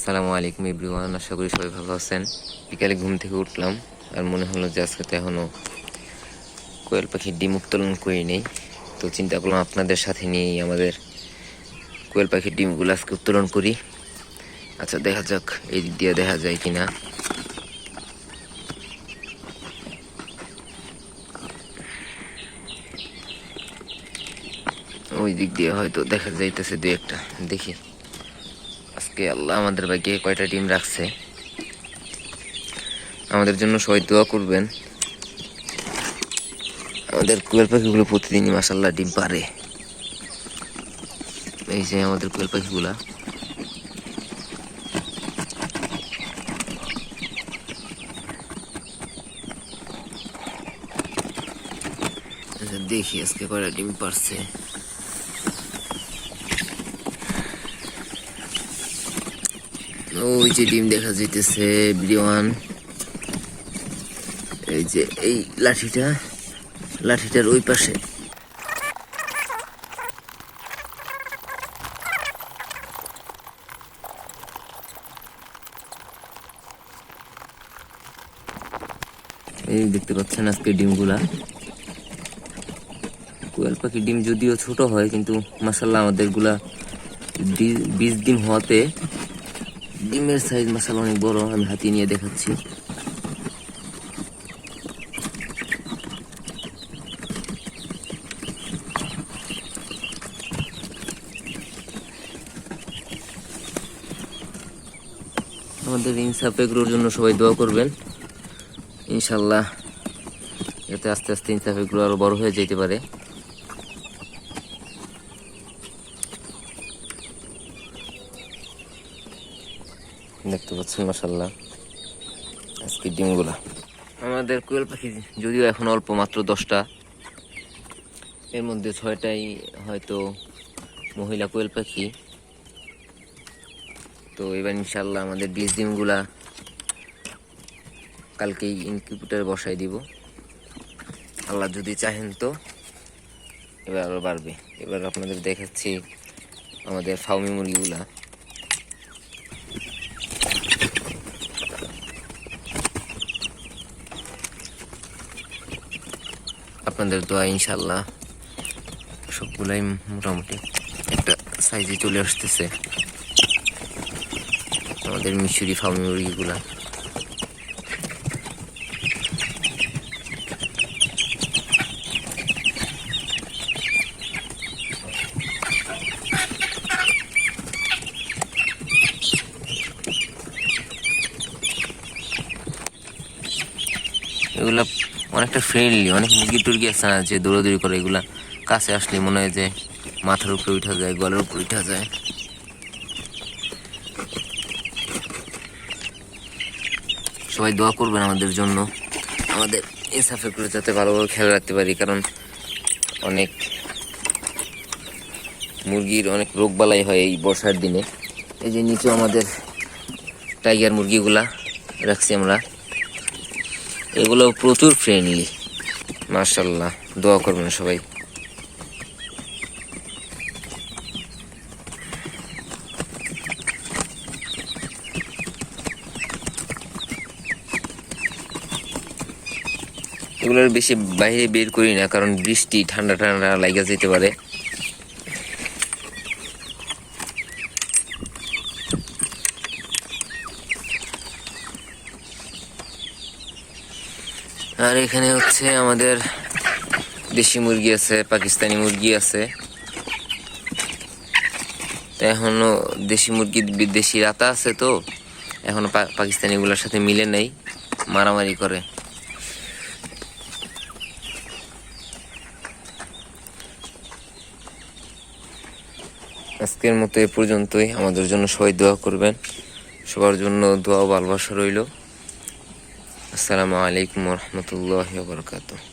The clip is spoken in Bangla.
আসসালামু আলাইকুম এভরিওয়ান, আশা করি সবাই ভালো আছেন। বিকালে ঘুম থেকে উঠলাম আর মনে হলো যে আজকে তো এখনও কোয়েল পাখির ডিম উত্তোলন করি নেই। তো চিন্তা করলাম আপনাদের সাথে নিয়েই আমাদের কোয়েল পাখির ডিমগুলো আজকে উত্তোলন করি। আচ্ছা, দেখা যাক এই দিক দিয়ে দেখা যায় কিনা। ওই দিক দিয়ে হয়তো দেখা যাইতেছে দুই একটা, দেখি আজকে আল্লাহ আমাদের ভাগ্যে কয়টা ডিম রাখছে। আমাদের জন্য সবাই দোয়া করবেন। আমাদের কোয়েল পাখিগুলো প্রতিদিনই মাশাআল্লাহ ডিম পারে। এই যে আমাদের কোয়েল পাখিগুলা, দেখি আজকে কয়টা ডিম পারছে। ওই যে ডিম দেখা যাইতেছে বিরিওয়ান। এই যে এই লাঠিটার ওই পাশে। এই দেখতে পাচ্ছেন আজকে ডিমগুলা। কোয়েল পাখির ডিম যদিও ছোট হয়, কিন্তু মাশাআল্লাহ আমাদের গুলা 20 ডিম হওয়াতে ডিমের সাইজ মাশাআল্লাহ অনেক বড়। আমি হাতি নিয়ে দেখাচ্ছি। আমাদের ইনসাফ এগুলোর জন্য সবাই দোয়া করবেন, ইনশাল্লাহ যাতে আস্তে আস্তে ইনসাফ এগুলো আরো বড় হয়ে যেতে পারে। দেখতে পাচ্ছেন মাশাআল্লাহ আজকে ডিমগুলা। আমাদের কোয়েল পাখি যদিও এখন অল্প, মাত্র 10টা, এর মধ্যে 6টাই হয়তো মহিলা কোয়েল পাখি। তো এবার ইনশাল্লাহ আমাদের 20 ডিমগুলা কালকেই ইনকিউবেটরে বসাই দিব। আল্লাহ যদি চাহেন তো এবার আরো বাড়বে। এবার আপনাদের দেখাচ্ছি আমাদের ফাউমি মুরগিগুলা। আপনাদের দোয়া ইনশাল্লাহ সবগুলাই মোটামুটি একটা সাইজে চলে আসতেছে আমাদের মিশরি ফাউমি মুরগিগুলা। এগুলা অনেকটা ফ্রেন্ডলি। অনেক মুরগি টুরগি আছে না যে দৌড়াদৌড়ি করে, এগুলা কাছে আসলে মনে হয় যে মাথার উপরে উঠা যায়, গলার উপরে উঠা যায়। সবাই দোয়া করবেন আমাদের জন্য, আমাদের ইনসাফে করে যাতে ভালোভাবে খেয়াল রাখতে পারি, কারণ অনেক মুরগির অনেক রোগ বালাই হয় এই বর্ষার দিনে। এই যে নিচে আমাদের টাইগার মুরগিগুলা রাখছি আমরা, এগুলো প্রচুর ফ্রেন্ডলি মাশাআল্লাহ। দোয়া করবেন সবাই। এগুলোর বেশি বাইরে বের করি না, কারণ বৃষ্টি ঠান্ডা ঠান্ডা লাগা যেতে পারে। আর এখানে হচ্ছে আমাদের দেশি মুরগি আছে, পাকিস্তানি মুরগি আছে। এখনো দেশি মুরগি বিদেশি রাতা আছে, তো এখনো পাকিস্তানি গুলোর সাথে মিলে নেই, মারামারি করে। আজকের মতো এ পর্যন্তই। আমাদের জন্য সবাই দোয়া করবেন, সবার জন্য দোয়া ও ভালোবাসা রইল। আসসালামু আলাইকুম ওয়া রাহমাতুল্লাহি ওয়া বারাকাতুহু।